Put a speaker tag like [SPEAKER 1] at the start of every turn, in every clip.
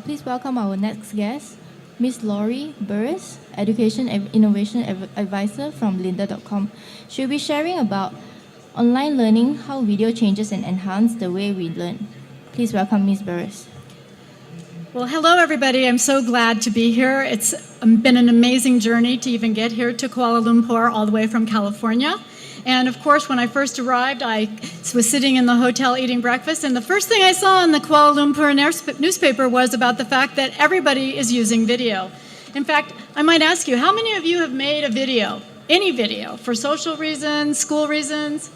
[SPEAKER 1] please welcome our next guest, Miss Laurie Burruss, Education Innovation Advisor from Lynda.com. She'll be sharing about online learning, how video changes and enhance the way we learn. Please welcome Ms. Burruss.
[SPEAKER 2] Well, hello, everybody. I'm so glad to be here. It's been an amazing journey to even get here to Kuala Lumpur, all the way from California. And of course, when I first arrived, I was sitting in the hotel eating breakfast, and the first thing I saw in the Kuala Lumpur newspaper was about the fact that everybody is using video. In fact, I might ask you, how many of you have made a video, any video, for social reasons, school reasons?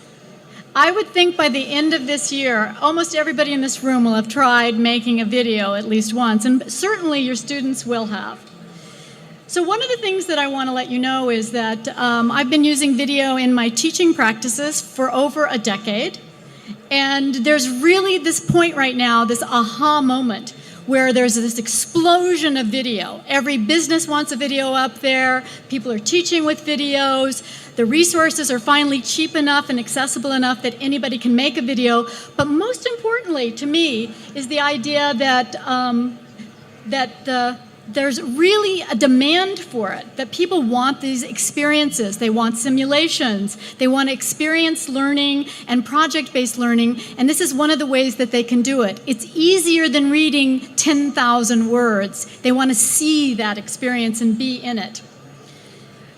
[SPEAKER 2] I would think by the end of this year, almost everybody in this room will have tried making a video at least once, and certainly your students will have. So one of the things that I want to let you know is that I've been using video in my teaching practices for over a decade, and there's really this point right now, this aha moment, where there's this explosion of video. Every business wants a video up there, people are teaching with videos, the resources are finally cheap enough and accessible enough that anybody can make a video, but most importantly to me is the idea that there's really a demand for it, that people want these experiences. They want simulations. They want experience learning and project-based learning, and this is one of the ways that they can do it. It's easier than reading 10,000 words. They want to see that experience and be in it.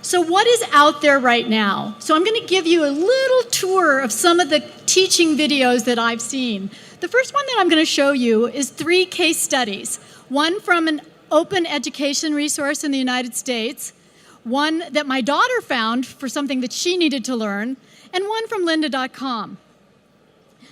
[SPEAKER 2] So what is out there right now? So I'm going to give you a little tour of some of the teaching videos that I've seen. The first one that I'm going to show you is 3 case studies. One from an open education resource in the United States, one that my daughter found for something that she needed to learn, and one from Lynda.com.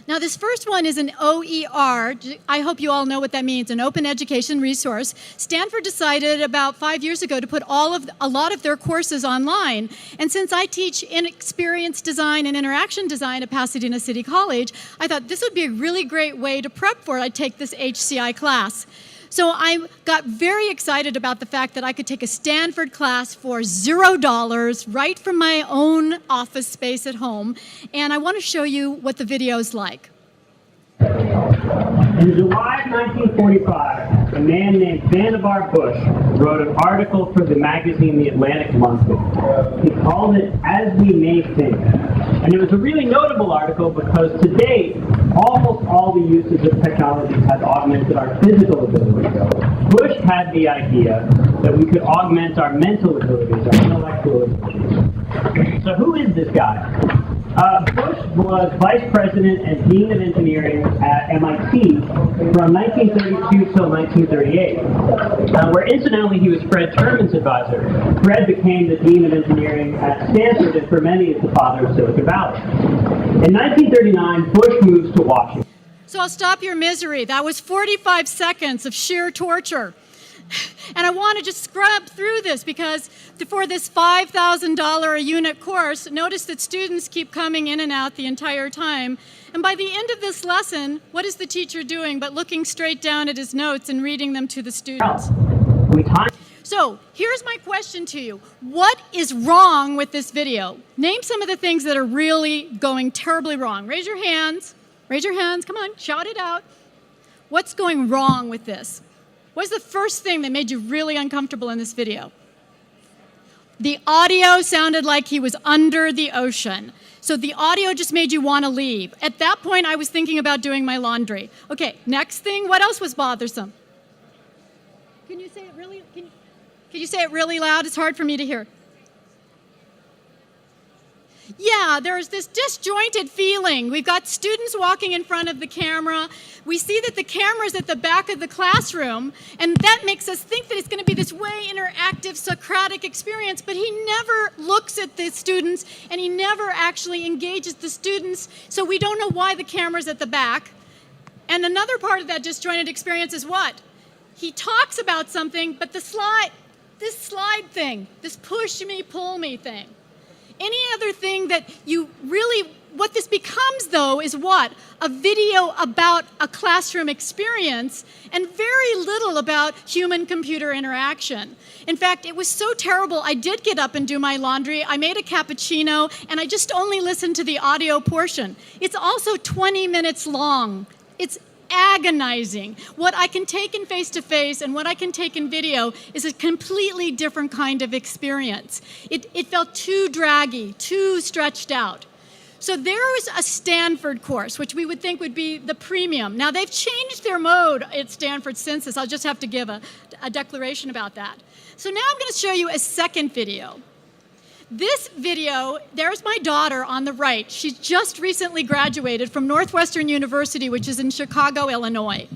[SPEAKER 2] Now this first one is an OER. I hope you all know what that means, an open education resource. Stanford decided about 5 years ago to put a lot of their courses online, and since I teach in experience design and interaction design at Pasadena City College, I thought this would be a really great way to prep for it. I'd take this HCI class. So I got very excited about the fact that I could take a Stanford class for $0 right from my own office space at home, and I want to show you what the video is like.
[SPEAKER 3] In July of 1945, a man named Vannevar Bush wrote an article for the magazine The Atlantic Monthly. He called it As We May Think. And it was a really notable article because to date, almost all the uses of technology have augmented our physical abilities. Bush had the idea that we could augment our mental abilities, our intellectual abilities. So who is this guy? Bush was vice president and dean of engineering at MIT from 1932 till 1938, where incidentally he was Fred Terman's advisor. Fred became the dean of engineering at Stanford and for many is the father of Silicon Valley. In 1939, Bush moves to Washington.
[SPEAKER 2] So I'll stop your misery. That was 45 seconds of sheer torture. And I want to just scrub through this because for this $5,000 a unit course, notice that students keep coming in and out the entire time. And by the end of this lesson, what is the teacher doing but looking straight down at his notes and reading them to the students? So here's my question to you. What is wrong with this video? Name some of the things that are really going terribly wrong. Raise your hands. Raise your hands. Come on, shout it out. What's going wrong with this? What's the first thing that made you really uncomfortable in this video? The audio sounded like he was under the ocean. So the audio just made you want to leave. At that point, I was thinking about doing my laundry. Okay, next thing, what else was bothersome? Can you say it really, can you say it really loud? It's hard for me to hear. Yeah, there's this disjointed feeling. We've got students walking in front of the camera. We see that the camera's at the back of the classroom, and that makes us think that it's going to be this way interactive, Socratic experience, but he never looks at the students, and he never actually engages the students, so we don't know why the camera's at the back. And another part of that disjointed experience is what? He talks about something, but this slide thing, this push me, pull me thing. Any other thing that you really, what this becomes though is what? A video about a classroom experience and very little about human-computer interaction. In fact, it was so terrible, I did get up and do my laundry, I made a cappuccino, and I just only listened to the audio portion. It's also 20 minutes long. It's agonizing. What I can take in face-to-face and what I can take in video is a completely different kind of experience. It felt too draggy, too stretched out. So there was a Stanford course, which we would think would be the premium. Now, they've changed their mode at Stanford since this. I'll just have to give a declaration about that. So now I'm going to show you a second video. This video, there's my daughter on the right. She just recently graduated from Northwestern University, which is in Chicago, Illinois.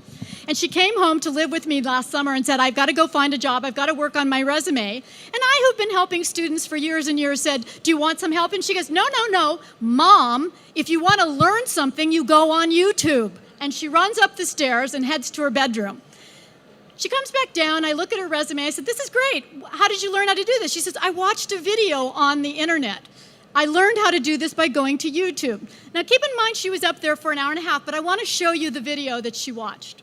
[SPEAKER 2] And she came home to live with me last summer and said, I've got to go find a job. I've got to work on my resume. And I, who've been helping students for years and years, said, do you want some help? And she goes, no, no, no. Mom, if you want to learn something, you go on YouTube. And she runs up the stairs and heads to her bedroom. She comes back down. I look at her resume. I said, this is great. How did you learn how to do this? She says, I watched a video on the internet. I learned how to do this by going to YouTube. Now, keep in mind she was up there for an hour and a half, but I want to show you the video that she watched.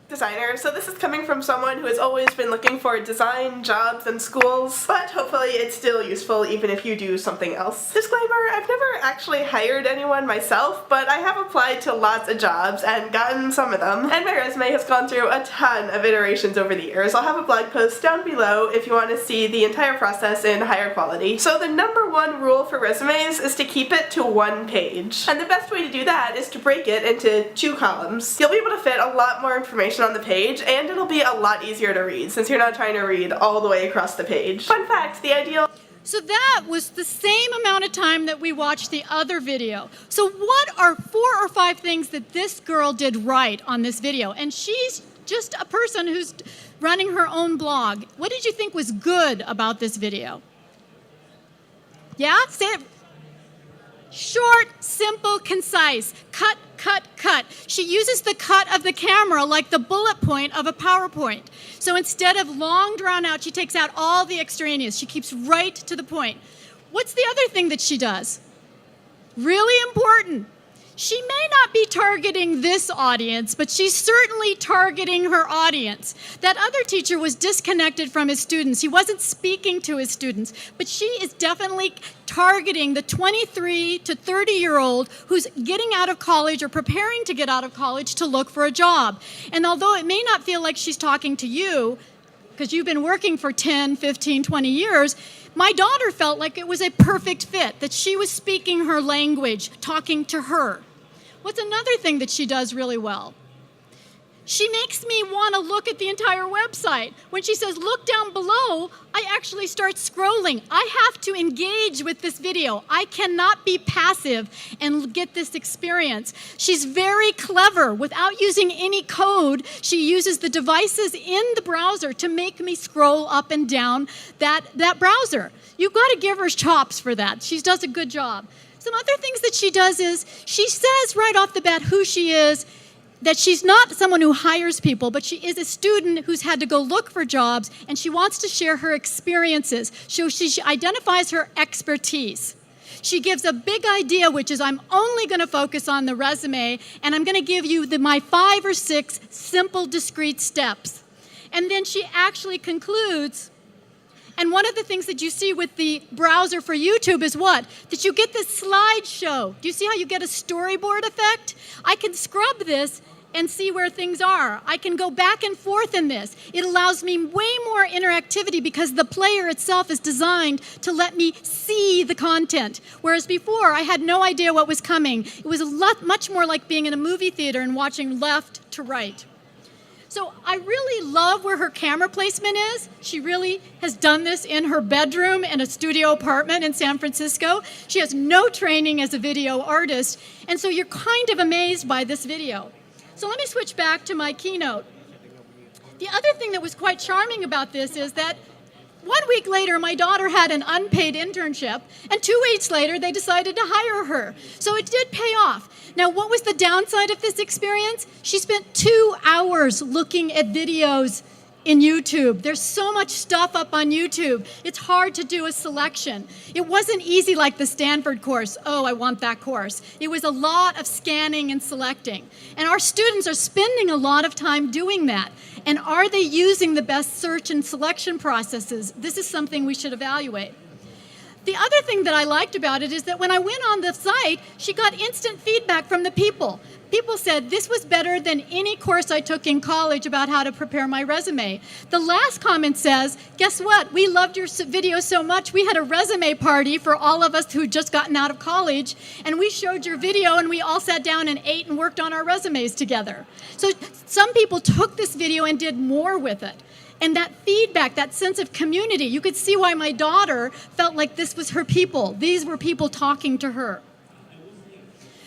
[SPEAKER 4] Designer, so this is coming from someone who has always been looking for design jobs and schools, but hopefully it's still useful even if you do something else. Disclaimer, I've never actually hired anyone myself, but I have applied to lots of jobs and gotten some of them, and my resume has gone through a ton of iterations over the years. I'll have a blog post down below if you want to see the entire process in higher quality. So the number one rule for resumes is to keep it to one page, and the best way to do that is to break it into 2 columns. You'll be able to fit a lot more information on the page, and it'll be a lot easier to read since you're not trying to read all the way across the page. Fun fact, the ideal...
[SPEAKER 2] So that was the same amount of time that we watched the other video. So what are 4 or 5 things that this girl did right on this video? And she's just a person who's running her own blog. What did you think was good about this video? Yeah? Say it. Short, simple, concise. Cut, cut, cut. She uses the cut of the camera like the bullet point of a PowerPoint. So instead of long drawn out, she takes out all the extraneous. She keeps right to the point. What's the other thing that she does? Really important. She may not be targeting this audience, but she's certainly targeting her audience. That other teacher was disconnected from his students. He wasn't speaking to his students, but she is definitely targeting the 23 to 30-year-old who's getting out of college or preparing to get out of college to look for a job. And although it may not feel like she's talking to you, because you've been working for 10, 15, 20 years, my daughter felt like it was a perfect fit, that she was speaking her language, talking to her. What's another thing that she does really well? She makes me want to look at the entire website. When she says, look down below, I actually start scrolling. I have to engage with this video. I cannot be passive and get this experience. She's very clever. Without using any code, she uses the devices in the browser to make me scroll up and down that browser. You've got to give her chops for that. She does a good job. Some other things that she does is she says right off the bat who she is, that she's not someone who hires people, but she is a student who's had to go look for jobs, and she wants to share her experiences. So she identifies her expertise. She gives a big idea, which is I'm only going to focus on the resume, and I'm going to give you my 5 or 6 simple, discrete steps. And then she actually concludes. And one of the things that you see with the browser for YouTube is what? That you get this slideshow. Do you see how you get a storyboard effect? I can scrub this and see where things are. I can go back and forth in this. It allows me way more interactivity because the player itself is designed to let me see the content. Whereas before, I had no idea what was coming. It was much more like being in a movie theater and watching left to right. So I really love where her camera placement is. She really has done this in her bedroom in a studio apartment in San Francisco. She has no training as a video artist, and so you're kind of amazed by this video. So let me switch back to my keynote. The other thing that was quite charming about this is that 1 week later, my daughter had an unpaid internship, and 2 weeks later, they decided to hire her. So it did pay off. Now, what was the downside of this experience? She spent 2 hours looking at videos in YouTube. There's so much stuff up on YouTube. It's hard to do a selection. It wasn't easy like the Stanford course. Oh, I want that course. It was a lot of scanning and selecting. And our students are spending a lot of time doing that. And are they using the best search and selection processes? This is something we should evaluate. The other thing that I liked about it is that when I went on the site, she got instant feedback from the people. People said, this was better than any course I took in college about how to prepare my resume. The last comment says, guess what? We loved your video so much, we had a resume party for all of us who'd just gotten out of college, and we showed your video, and we all sat down and ate and worked on our resumes together. So some people took this video and did more with it. And that feedback, that sense of community, you could see why my daughter felt like this was her people. These were people talking to her.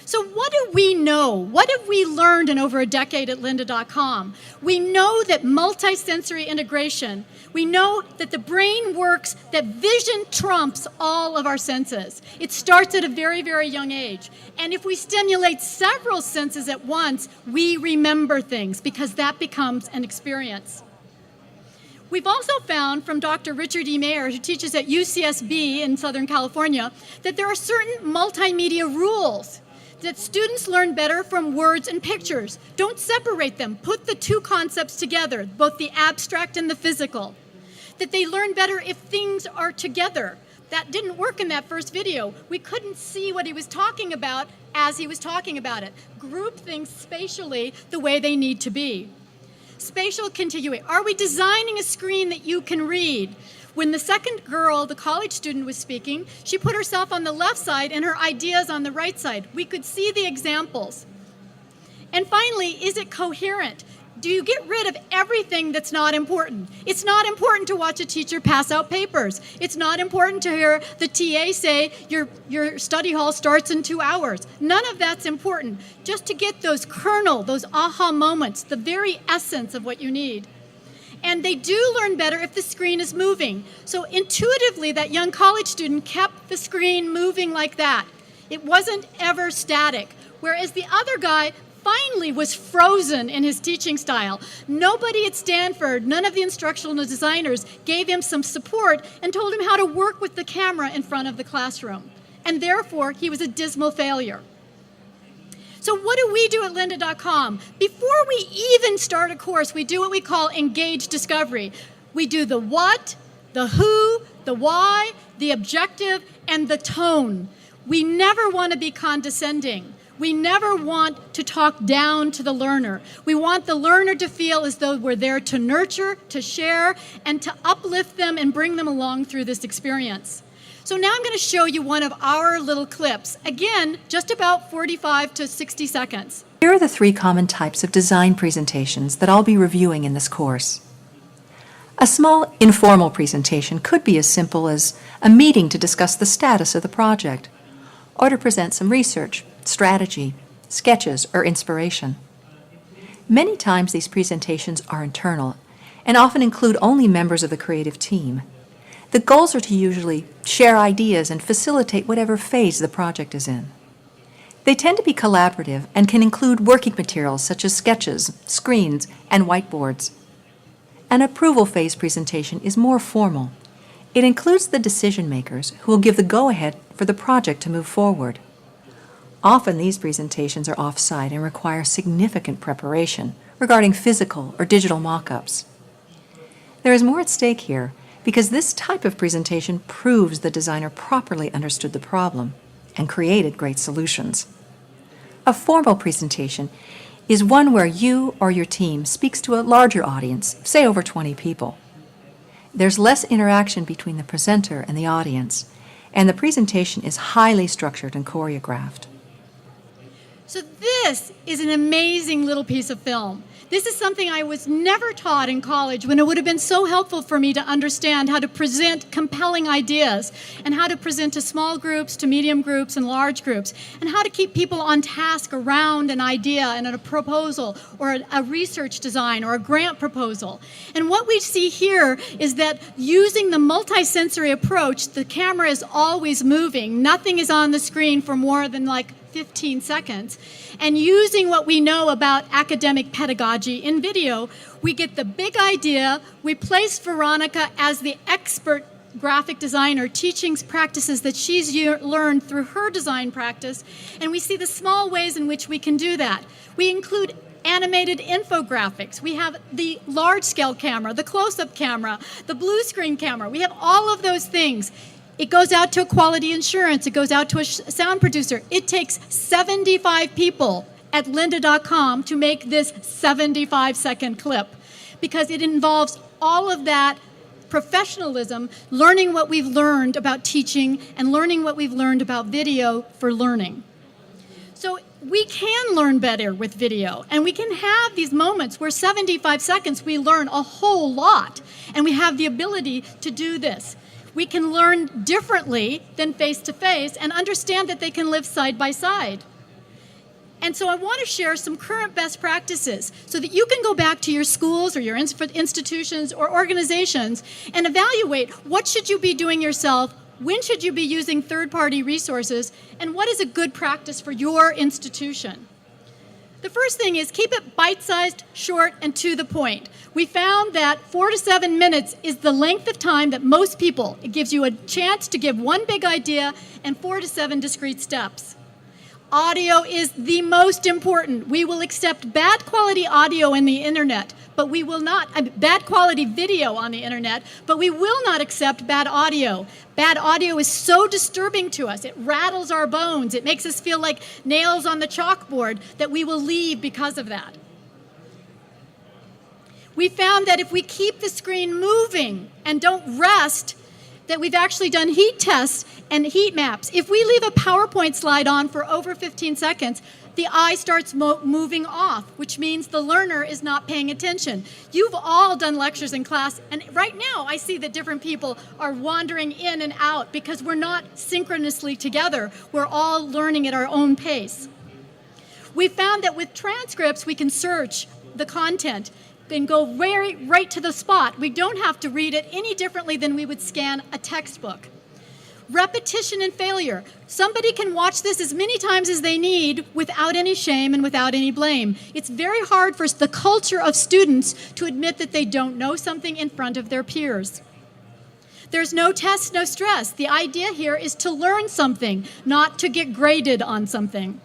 [SPEAKER 2] So what do we know? What have we learned in over a decade at Lynda.com? We know that multisensory integration, we know that the brain works, that vision trumps all of our senses. It starts at a very, very young age. And if we stimulate several senses at once, we remember things because that becomes an experience. We've also found from Dr. Richard E. Mayer, who teaches at UCSB in Southern California, that there are certain multimedia rules that students learn better from words and pictures. Don't separate them. Put the two concepts together, both the abstract and the physical. That they learn better if things are together. That didn't work in that first video. We couldn't see what he was talking about as he was talking about it. Group things spatially the way they need to be. Spatial contiguity. Are we designing a screen that you can read? When the second girl, the college student, was speaking, she put herself on the left side and her ideas on the right side. We could see the examples. And finally, is it coherent? Do you get rid of everything that's not important? It's not important to watch a teacher pass out papers. It's not important to hear the TA say your study hall starts in 2 hours. None of that's important. Just to get those kernel, those aha moments, the very essence of what you need. And they do learn better if the screen is moving. So intuitively, that young college student kept the screen moving like that. It wasn't ever static. Whereas the other guy finally was frozen in his teaching style. Nobody at Stanford, none of the instructional designers gave him some support and told him how to work with the camera in front of the classroom. And therefore, he was a dismal failure. So what do we do at Lynda.com? Before we even start a course, we do what we call engaged discovery. We do the what, the who, the why, the objective, and the tone. We never want to be condescending. We never want to talk down to the learner. We want the learner to feel as though we're there to nurture, to share, and to uplift them and bring them along through this experience. So now I'm going to show you one of our little clips. Again, just about 45 to 60 seconds.
[SPEAKER 5] Here are the 3 common types of design presentations that I'll be reviewing in this course. A small, informal presentation could be as simple as a meeting to discuss the status of the project, or to present some research, strategy, sketches, or inspiration. Many times these presentations are internal and often include only members of the creative team. The goals are to usually share ideas and facilitate whatever phase the project is in. They tend to be collaborative and can include working materials such as sketches, screens, and whiteboards. An approval phase presentation is more formal. It includes the decision makers who will give the go-ahead for the project to move forward. Often these presentations are off-site and require significant preparation regarding physical or digital mock-ups. There is more at stake here because this type of presentation proves the designer properly understood the problem and created great solutions. A formal presentation is one where you or your team speaks to a larger audience, say over 20 people. There's less interaction between the presenter and the audience, and the presentation is highly structured and choreographed.
[SPEAKER 2] So this is an amazing little piece of film. This is something I was never taught in college when it would have been so helpful for me to understand how to present compelling ideas and how to present to small groups, to medium groups, and large groups, and how to keep people on task around an idea and a proposal or a research design or a grant proposal. And what we see here is that using the multisensory approach, the camera is always moving. Nothing is on the screen for more than like 15 seconds. And using what we know about academic pedagogy in video, we get the big idea, we place Veronica as the expert graphic designer teaching practices that she's learned through her design practice, and we see the small ways in which we can do that. We include animated infographics. We have the large-scale camera, the close-up camera, the blue screen camera. We have all of those things. It goes out to a quality assurance. It goes out to a sound producer. It takes 75 people at lynda.com to make this 75-second clip because it involves all of that professionalism, learning what we've learned about teaching and learning what we've learned about video for learning. So we can learn better with video, and we can have these moments where 75 seconds we learn a whole lot, and we have the ability to do this. We can learn differently than face-to-face and understand that they can live side by side. And so I want to share some current best practices so that you can go back to your schools or your institutions or organizations and evaluate what should you be doing yourself, when should you be using third-party resources, and what is a good practice for your institution. The first thing is keep it bite-sized, short, and to the point. We found that 4 to 7 minutes is the length of time that most people, it gives you a chance to give one big idea and 4 to 7 discrete steps. Audio is the most important. We will accept bad quality audio in the internet, but we will not, bad quality video on the internet, but we will not accept bad audio. Bad audio is so disturbing to us. It rattles our bones. It makes us feel like nails on the chalkboard that we will leave because of that. We found that if we keep the screen moving and don't rest, that we've actually done heat tests and heat maps. If we leave a PowerPoint slide on for over 15 seconds, the eye starts moving off, which means the learner is not paying attention. You've all done lectures in class, and right now I see that different people are wandering in and out because we're not synchronously together. We're all learning at our own pace. We found that with transcripts, we can search the content and go right to the spot. We don't have to read it any differently than we would scan a textbook. Repetition and failure. Somebody can watch this as many times as they need without any shame and without any blame. It's very hard for the culture of students to admit that they don't know something in front of their peers. There's no test, no stress. The idea here is to learn something, not to get graded on something.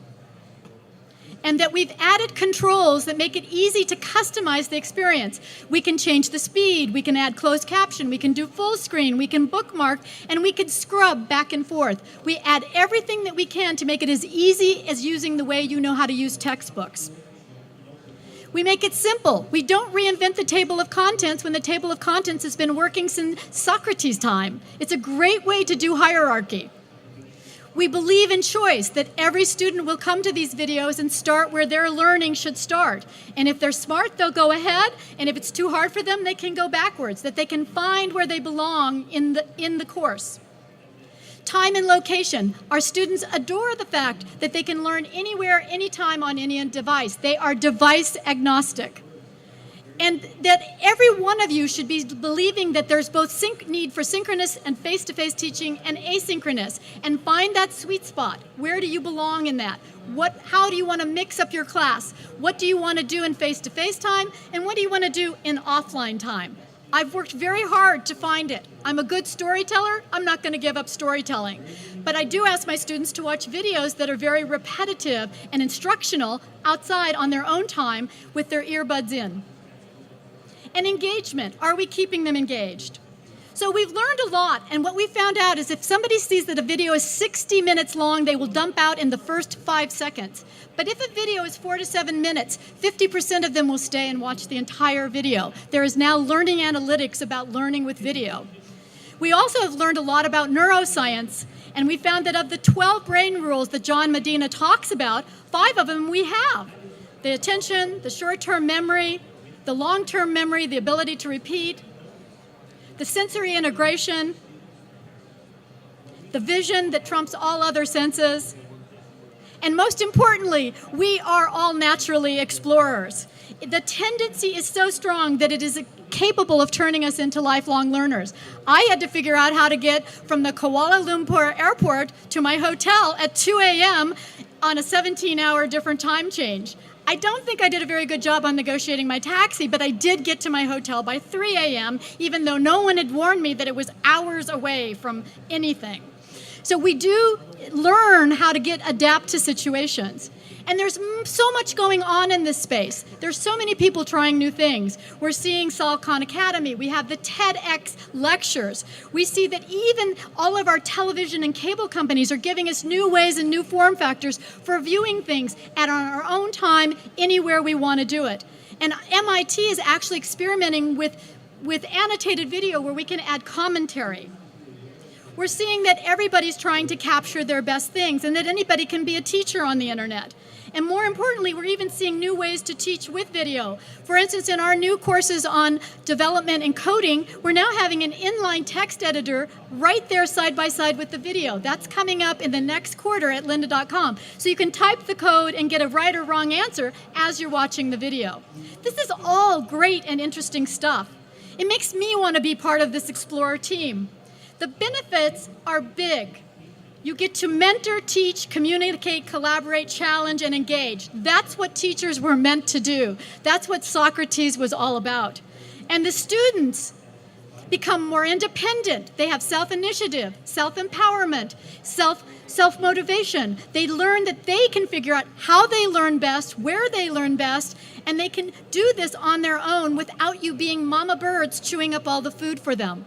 [SPEAKER 2] And that we've added controls that make it easy to customize the experience. We can change the speed, we can add closed caption, we can do full screen, we can bookmark, and we can scrub back and forth. We add everything that we can to make it as easy as using the way you know how to use textbooks. We make it simple. We don't reinvent the table of contents when the table of contents has been working since Socrates' time. It's a great way to do hierarchy. We believe in choice, that every student will come to these videos and start where their learning should start. And if they're smart, they'll go ahead, and if it's too hard for them, they can go backwards, that they can find where they belong in the course. Time and location. Our students adore the fact that they can learn anywhere, anytime on any device. They are device agnostic. And that every one of you should be believing that there's both need for synchronous and face-to-face teaching and asynchronous, and find that sweet spot. Where do you belong in that? How do you want to mix up your class? What do you want to do in face-to-face time, and what do you want to do in offline time? I've worked very hard to find it. I'm a good storyteller. I'm not going to give up storytelling. But I do ask my students to watch videos that are very repetitive and instructional outside on their own time with their earbuds in. And engagement. Are we keeping them engaged? So we've learned a lot, and what we found out is if somebody sees that a video is 60 minutes long, they will dump out in the first 5 seconds. But if a video is 4 to 7 minutes, 50% of them will stay and watch the entire video. There is now learning analytics about learning with video. We also have learned a lot about neuroscience, and we found that of the 12 brain rules that John Medina talks about, 5 of them we have. The attention, the short-term memory, the long-term memory, the ability to repeat, the sensory integration, the vision that trumps all other senses, and most importantly, we are all naturally explorers. The tendency is so strong that it is capable of turning us into lifelong learners. I had to figure out how to get from the Kuala Lumpur airport to my hotel at 2 a.m. on a 17-hour different time change. I don't think I did a very good job on negotiating my taxi, but I did get to my hotel by 3 a.m., even though no one had warned me that it was hours away from anything. So we do learn how to adapt to situations. And there's so much going on in this space. There's so many people trying new things. We're seeing Sol Khan Academy. We have the TEDx lectures. We see that even all of our television and cable companies are giving us new ways and new form factors for viewing things at our own time, anywhere we want to do it. And MIT is actually experimenting with annotated video where we can add commentary. We're seeing that everybody's trying to capture their best things and that anybody can be a teacher on the internet. And more importantly, we're even seeing new ways to teach with video. For instance, in our new courses on development and coding, we're now having an inline text editor right there side by side with the video. That's coming up in the next quarter at lynda.com. So you can type the code and get a right or wrong answer as you're watching the video. This is all great and interesting stuff. It makes me want to be part of this Explorer team. The benefits are big. You get to mentor, teach, communicate, collaborate, challenge, and engage. That's what teachers were meant to do. That's what Socrates was all about. And the students become more independent. They have self-initiative, self-empowerment, self-motivation. They learn that they can figure out how they learn best, where they learn best, and they can do this on their own without you being mama birds chewing up all the food for them.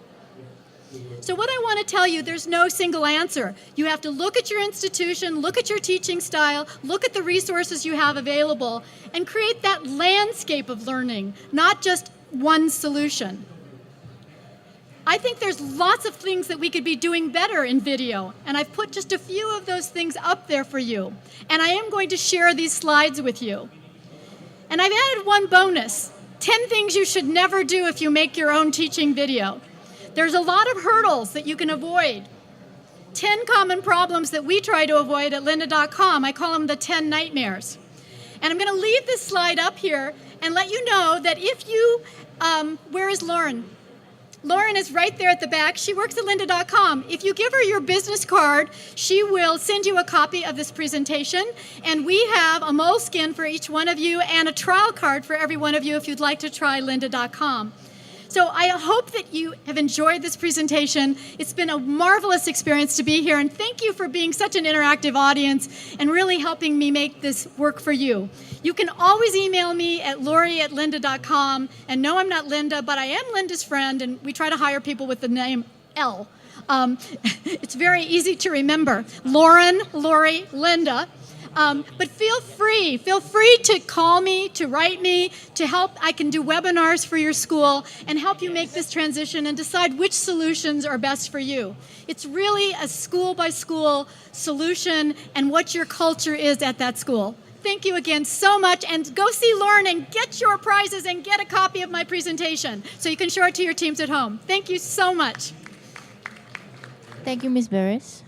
[SPEAKER 2] So what I want to tell you, there's no single answer. You have to look at your institution, look at your teaching style, look at the resources you have available, and create that landscape of learning, not just one solution. I think there's lots of things that we could be doing better in video, and I've put just a few of those things up there for you. And I am going to share these slides with you. And I've added one bonus, 10 things you should never do if you make your own teaching video. There's a lot of hurdles that you can avoid. 10 common problems that we try to avoid at lynda.com. I call them the 10 nightmares. And I'm going to leave this slide up here and let you know that if you, where is Lauren? Lauren is right there at the back. She works at lynda.com. If you give her your business card, she will send you a copy of this presentation. And we have a moleskin for each one of you and a trial card for every one of you if you'd like to try lynda.com. So I hope that you have enjoyed this presentation. It's been a marvelous experience to be here, and thank you for being such an interactive audience and really helping me make this work for you. You can always email me at Laurie@lynda.com, and no, I'm not Lynda, but I am Lynda's friend, and we try to hire people with the name L. It's very easy to remember. Lauren, Laurie, Lynda. But feel free to call me, to write me, to help. I can do webinars for your school and help you make this transition and decide which solutions are best for you. It's really a school-by-school solution and what your culture is at that school. Thank you again so much, and go see Lauren and get your prizes and get a copy of my presentation so you can show it to your teams at home. Thank you so much.
[SPEAKER 1] Thank you, Ms. Burruss.